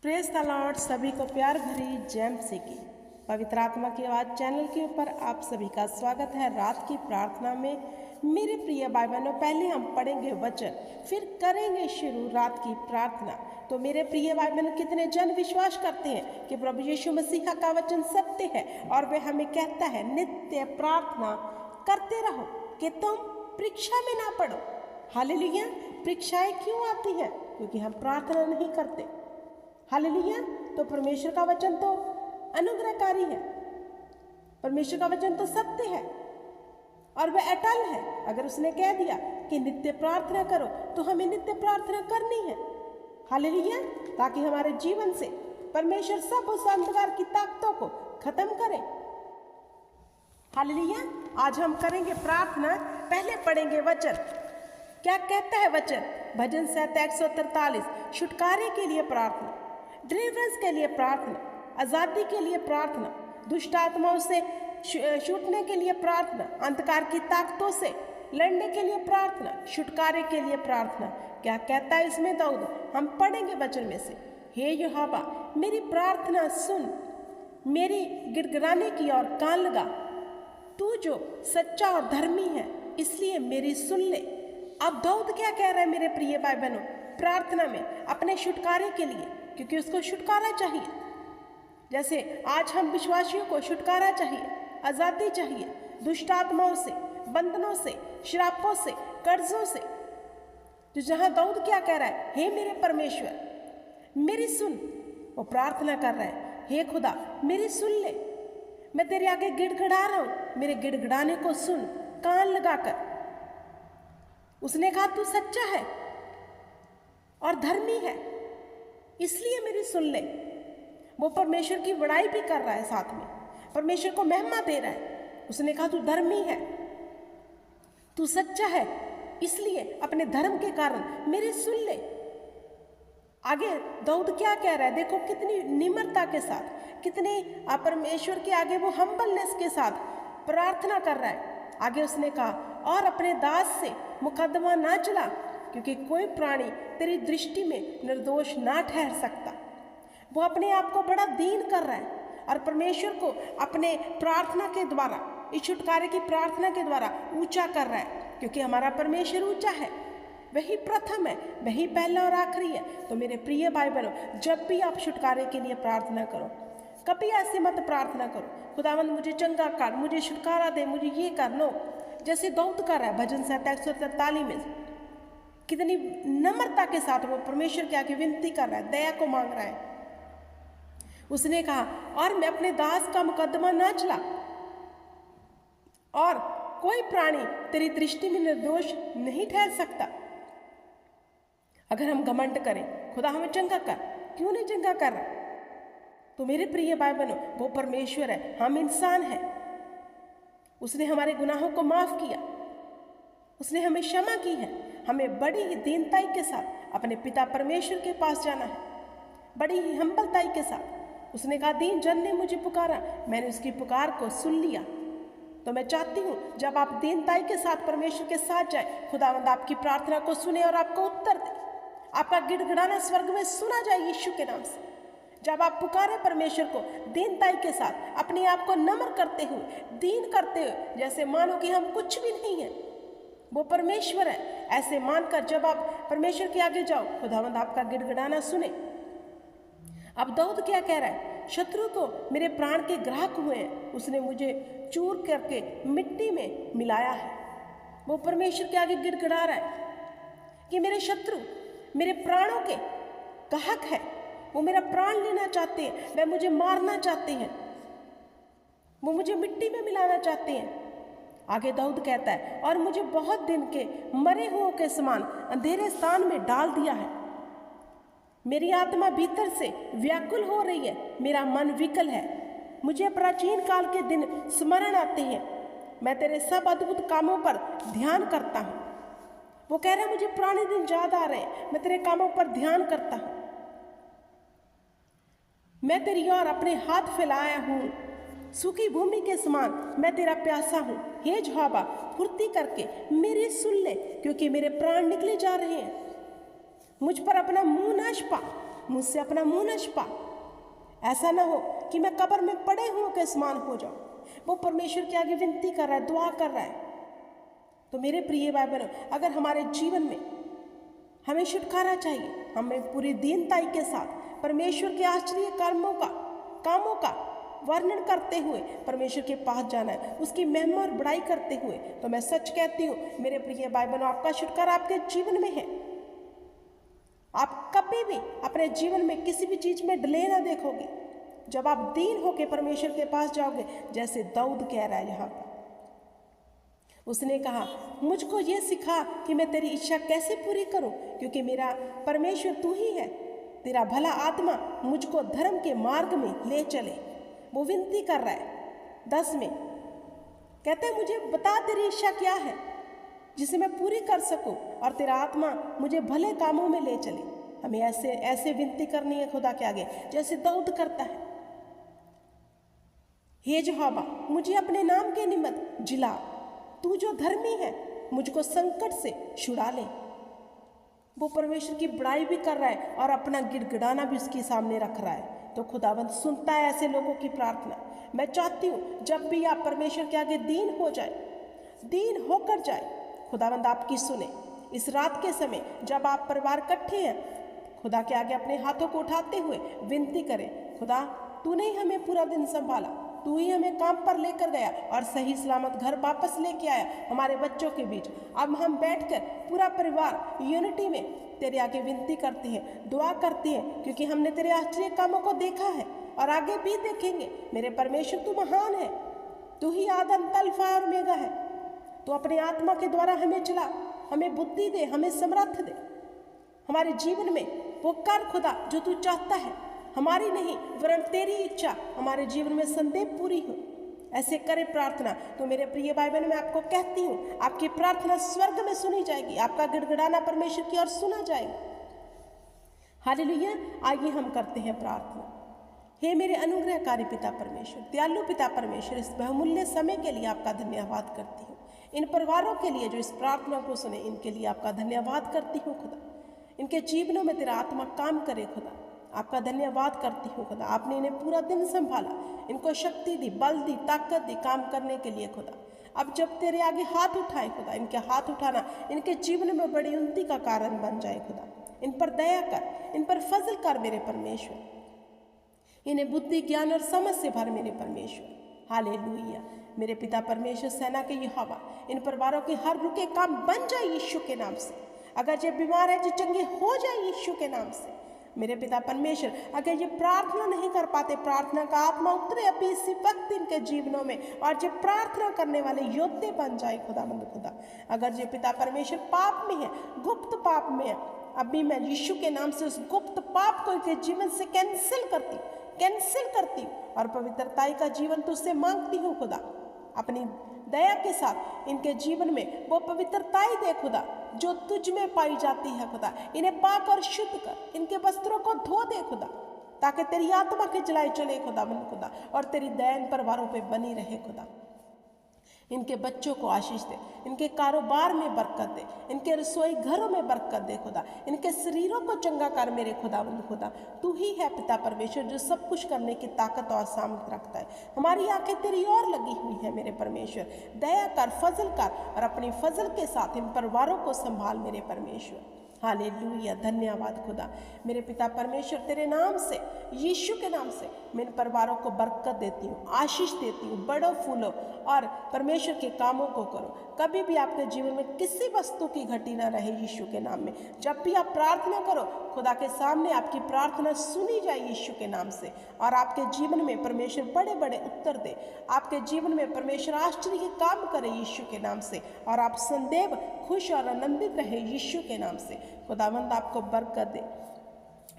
Praise the Lord. सभी को प्यार भरी जय मसीह की। पवित्र आत्मा की आवाज़ चैनल के ऊपर आप सभी का स्वागत है। रात की प्रार्थना में मेरे प्रिय भाई बहनों, पहले हम पढ़ेंगे वचन, फिर करेंगे शुरू रात की प्रार्थना। तो मेरे प्रिय भाई बहनों, कितने जन विश्वास करते हैं कि प्रभु यीशु मसीह का वचन सत्य है और वह हमें कहता है नित्य प्रार्थना करते रहो कि तुम परीक्षा में ना पड़ो। हालेलुया। परीक्षाएं क्यों आती हैं? क्योंकि हम प्रार्थना नहीं करते। हालेलुया। तो परमेश्वर का वचन तो अनुग्रहकारी है, परमेश्वर का वचन तो सत्य है और वह अटल है। अगर उसने कह दिया कि नित्य प्रार्थना करो तो हमें नित्य प्रार्थना करनी है। हालेलुया। ताकि हमारे जीवन से परमेश्वर सब उस अंधकार की ताकतों को खत्म करे। हालेलुया। आज हम करेंगे प्रार्थना, पहले पढ़ेंगे वचन। क्या कहता है वचन? भजन संहिता 143, छुटकारे के लिए प्रार्थना, डिलीवरेंस के लिए प्रार्थना, आज़ादी के लिए प्रार्थना, दुष्ट आत्माओं से छूटने के लिए प्रार्थना, अंधकार की ताकतों से लड़ने के लिए प्रार्थना, छुटकारे के लिए प्रार्थना। क्या कहता है इसमें दाऊद? हम पढ़ेंगे वचन में से। हे यहोवा, मेरी प्रार्थना सुन, मेरी गिड़गिड़ाने की ओर कान लगा। तू जो सच्चा और धर्मी है, इसलिए मेरी सुन ले। अब दाऊद क्या कह रहा है मेरे प्रिय भाई बहनों? प्रार्थना में अपने छुटकारे के लिए, क्योंकि उसको छुटकारा चाहिए। जैसे आज हम विश्वासियों को छुटकारा चाहिए, आज़ादी चाहिए दुष्ट आत्माओं से, बंधनों से, श्रापों से, कर्जों से। तो जहाँ दाऊद क्या कह रहा है? हे मेरे परमेश्वर मेरी सुन। वो प्रार्थना कर रहा है, हे खुदा मेरी सुन ले, मैं तेरे आगे गिड़गिड़ा रहा हूँ, मेरे गिड़गिड़ाने को सुन कान लगाकर। उसने कहा तू सच्चा है और धर्मी है, इसलिए मेरी सुन ले। वो परमेश्वर की बड़ाई भी कर रहा है, साथ में परमेश्वर को महिमा दे रहा है। उसने कहा तू धर्मी है, तू सच्चा है, इसलिए अपने धर्म के कारण मेरी सुन ले। आगे दाऊद क्या कह रहा है? देखो कितनी निम्रता के साथ, कितनी परमेश्वर के आगे वो हम्बलनेस के साथ प्रार्थना कर रहा है। आगे उसने कहा और अपने दास से मुकदमा ना चला, क्योंकि कोई प्राणी तेरी दृष्टि में निर्दोष ना ठहर सकता। वो अपने आप को बड़ा दीन कर रहा है और परमेश्वर को अपने प्रार्थना के द्वारा, इस छुटकारे की प्रार्थना के द्वारा ऊंचा कर रहा है। क्योंकि हमारा परमेश्वर ऊंचा है, वही प्रथम है, वही पहला और आखिरी है। तो मेरे प्रिय भाई बहनों, जब भी आप छुटकारे के लिए प्रार्थना करो, कभी ऐसे मत प्रार्थना करो खुदावंद मुझे चंगा कर, मुझे छुटकारा दे, मुझे ये कर। नो, जैसे दाऊद कर रहा है भजन संहिता 143 में, कितनी नम्रता के साथ वो परमेश्वर के आगे विनती कर रहा है, दया को मांग रहा है। उसने कहा और मैं अपने दास का मुकदमा ना चला, और कोई प्राणी तेरी दृष्टि में निर्दोष नहीं ठहर सकता। अगर हम घमंड करें खुदा हमें चंगा कर, क्यों नहीं चंगा कर रहा? तो मेरे प्रिय भाई बहनों, वो परमेश्वर है, हम इंसान हैं। उसने हमारे गुनाहों को माफ किया, उसने हमें क्षमा की है। हमें बड़ी ही दीनताई के साथ अपने पिता परमेश्वर के पास जाना है, बड़ी ही हम्बलताई के साथ। उसने कहा दीन जन ने मुझे पुकारा, मैंने उसकी पुकार को सुन लिया। तो मैं चाहती हूँ जब आप दीनताई के साथ परमेश्वर के साथ जाए, खुदावंद आपकी प्रार्थना को सुने और आपको उत्तर दे। आपका गिड़गिड़ाना स्वर्ग में सुना जाए यीशु के नाम से। जब आप पुकारे परमेश्वर को दीनताई के साथ, अपने आप को नम्र करते हुए, दीन करते हुए, जैसे मानो कि हम कुछ भी नहीं है, वो परमेश्वर है, ऐसे मानकर जब आप परमेश्वर के आगे जाओ, खुदावंद आपका गिड़गिड़ाना सुने। अब दाऊद क्या कह रहा है? शत्रु तो मेरे प्राण के ग्राहक हुए हैं, उसने मुझे चूर करके मिट्टी में मिलाया है। वो परमेश्वर के आगे गिड़गिड़ा रहा है कि मेरे शत्रु मेरे प्राणों के ग्राहक है, वो मेरा प्राण लेना चाहते हैं, वह मुझे मारना चाहते हैं, वो मुझे मिट्टी में मिलाना चाहते हैं। आगे दाऊद कहता है और मुझे बहुत दिन के मरे हुओं के समान अंधेरे स्थान में डाल दिया है। मेरी आत्मा भीतर से व्याकुल हो रही है, मेरा मन विकल है। मुझे प्राचीन काल के दिन स्मरण आते हैं, मैं तेरे सब अद्भुत कामों पर ध्यान करता हूँ। वो कह रहा है मुझे पुराने दिन याद आ रहे हैं, मैं तेरे कामों पर ध्यान करता हूँ। मैं तेरी ओर अपने हाथ फैलाया हूँ, सूखी भूमि के समान मैं तेरा प्यासा हूँ। हे यहोवा फुर्ती करके मेरी सुन ले, क्योंकि मेरे प्राण निकले जा रहे हैं। मुझ पर अपना मुंह ना छिपा, मुझसे अपना मुंह न छिपा। ऐसा ना हो कि मैं कब्र में पड़े हुओं के समान हो जाऊं। वो परमेश्वर के आगे विनती कर रहा है, दुआ कर रहा है। तो मेरे प्रिय भाई बहनों, अगर हमारे जीवन में हमें छुटकारा चाहिए, हमें पूरी दीनताई के साथ परमेश्वर के आश्चर्य कामों का वर्णन करते हुए परमेश्वर के पास जाना है, उसकी महिमा और बड़ाई करते हुए। तो मैं सच कहती हूँ मेरे प्रिय भाई बहनों, आपका छुटकारा आपके जीवन में है। आप कभी भी अपने जीवन में किसी भी चीज में डिले ना देखोगे। जब आप दीन होकर परमेश्वर के पास जाओगे, जैसे दाऊद कह रहा है यहाँ पर, उसने कहा मुझको ये सिखा कि मैं तेरी इच्छा कैसे पूरी करूं, क्योंकि मेरा परमेश्वर तू ही है। तेरा भला आत्मा मुझको धर्म के मार्ग में ले चले। वो विनती कर रहा है 10 में, कहते हैं मुझे बता तेरी इच्छा क्या है जिसे मैं पूरी कर सकूं, और तेरा आत्मा मुझे भले कामों में ले चले। हमें ऐसे विनती करनी है खुदा के आगे जैसे दाऊद करता है। हे यहोवा, मुझे अपने नाम के निमित्त जिला। तू जो धर्मी है मुझको संकट से छुड़ा ले। वो परमेश्वर की बड़ाई भी कर रहा है और अपना गिड़गिड़ाना भी उसके सामने रख रहा है। तो खुदावंद सुनता है ऐसे लोगों की प्रार्थना। मैं चाहती हूँ जब भी आप परमेश्वर के आगे दीन हो जाए, दीन होकर जाए, खुदावंद आपकी सुने। इस रात के समय जब आप परिवार इकट्ठे हैं, खुदा के आगे अपने हाथों को उठाते हुए विनती करें, खुदा तूने ही हमें पूरा दिन संभाला, तू ही हमें काम पर लेकर गया और सही सलामत घर वापस लेके आया हमारे बच्चों के बीच। अब हम बैठकर पूरा परिवार यूनिटी में तेरे आगे विनती करते हैं, दुआ करते हैं, क्योंकि हमने तेरे आश्चर्य कामों को देखा है और आगे भी देखेंगे। मेरे परमेश्वर तू महान है, तू ही आदि अंत अल्फा और ओमेगा है। तो अपने आत्मा के द्वारा हमें चला, हमें बुद्धि दे, हमें समर्थ दे। हमारे जीवन में वो कर खुदा जो तू चाहता है, हमारी नहीं वरन तेरी इच्छा हमारे जीवन में संदेह पूरी हो। ऐसे करे प्रार्थना। तो मेरे प्रिय भाई बहन, मैं आपको कहती हूँ आपकी प्रार्थना स्वर्ग में सुनी जाएगी, आपका गिड़गिड़ाना परमेश्वर की ओर सुना जाएगा। हालेलुया। आइए हम करते हैं प्रार्थना। हे मेरे अनुग्रहकारी पिता परमेश्वर, दयालु पिता परमेश्वर, इस बहुमूल्य समय के लिए आपका धन्यवाद करती हूँ। इन परिवारों के लिए जो इस प्रार्थना को सुने, इनके लिए आपका धन्यवाद करती हूँ खुदा। इनके जीवनों में तेरा आत्मा काम करे खुदा, आपका धन्यवाद करती हूँ खुदा। आपने इन्हें पूरा दिन संभाला, इनको शक्ति दी, बल दी, ताकत दी काम करने के लिए खुदा। अब जब तेरे आगे हाथ उठाए खुदा, इनके हाथ उठाना इनके जीवन में बड़ी उन्नति का कारण बन जाए खुदा। इन पर दया कर, इन पर फजल कर मेरे परमेश्वर। इन्हें बुद्धि, ज्ञान और समझ से भर मेरे परमेश्वर। हालेलुया। मेरे पिता परमेश्वर, सेना के यहोवा, इन परिवारों के हर रुके काम बन जाए यीशु के नाम से। अगर ये बीमार है, जो चंगे हो जाए यीशु के नाम से। मेरे पिता परमेश्वर, अगर ये प्रार्थना नहीं कर पाते, प्रार्थना का आत्मा उतरे अभी इसी वक्त इनके जीवनों में, और ये प्रार्थना करने वाले योद्धे बन जाए खुदावंद खुदा। अगर ये पिता परमेश्वर पाप में है, गुप्त पाप में है, अभी मैं यीशु के नाम से उस गुप्त पाप को इनके जीवन से कैंसिल करती हूँ और पवित्रताई का जीवन तुझसे मांगती हूँ खुदा। अपनी दया के साथ इनके जीवन में वो पवित्रताई दे खुदा जो तुझ में पाई जाती है खुदा। इन्हें पाक और शुद्ध कर, इनके वस्त्रों को धो दे खुदा, ताकि तेरी आत्मा के जलाए चले खुदावंद खुदा, और तेरी दया इन परिवारों पे बनी रहे खुदा। इनके बच्चों को आशीष दे, इनके कारोबार में बरकत दे, इनके रसोई घरों में बरकत दे खुदा। इनके शरीरों को चंगा कर मेरे खुदावंद खुदा। तू ही है पिता परमेश्वर जो सब कुछ करने की ताकत और सामर्थ्य रखता है। हमारी आंखें तेरी ओर लगी हुई है मेरे परमेश्वर। दया कर, फजल कर, और अपनी फजल के साथ इन परिवारों को संभाल मेरे परमेश्वर। हालेलुया। धन्यवाद खुदा। मेरे पिता परमेश्वर, तेरे नाम से, यीशु के नाम से मैं इन परिवारों को बरकत देती हूँ, आशीष देती हूँ। बढ़ो, फूलो और परमेश्वर के कामों को करो। कभी भी आपके जीवन में किसी वस्तु की घटी ना रहे यीशु के नाम में। जब भी आप प्रार्थना करो, खुदा के सामने आपकी प्रार्थना सुनी जाए यीशु के नाम से, और आपके जीवन में परमेश्वर बड़े बड़े उत्तर दे। आपके जीवन में परमेश्वर आश्चर्य के काम करे यीशु के नाम से, और आप संदैव खुश और आनंदित रहे यीशु के नाम से। खुदावंद आपको बरकत दे।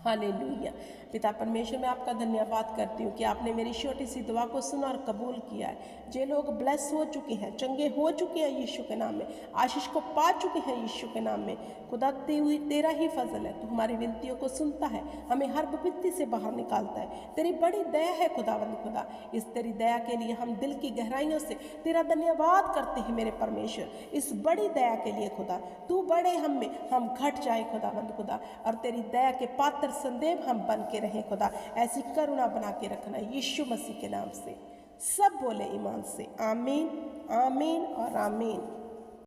हालेलुया। पिता परमेश्वर, मैं आपका धन्यवाद करती हूँ कि आपने मेरी छोटी सी दुआ को सुना और कबूल किया है। जो लोग ब्लेस हो चुके हैं, चंगे हो चुके हैं यीशु के नाम में, आशीष को पा चुके हैं यीशु के नाम में, खुदा तेरा ही फजल है। तू हमारी विनतियों को सुनता है, हमें हर विपत्ति से बाहर निकालता है। तेरी बड़ी दया है खुदावंद खुदा। इस तेरी दया के लिए हम दिल की गहराइयों से तेरा धन्यवाद करते हैं मेरे परमेश्वर। इस बड़ी दया के लिए खुदा, तू बड़े हम में, हम घट जाए खुदावंद खुदा, और तेरी दया के पात्र संदेव हम बन के रहें खुदा, ऐसी करुणा बना के रखना यीशु मसीह के नाम से। सब बोले ईमान से आमीन, आमीन और आमीन।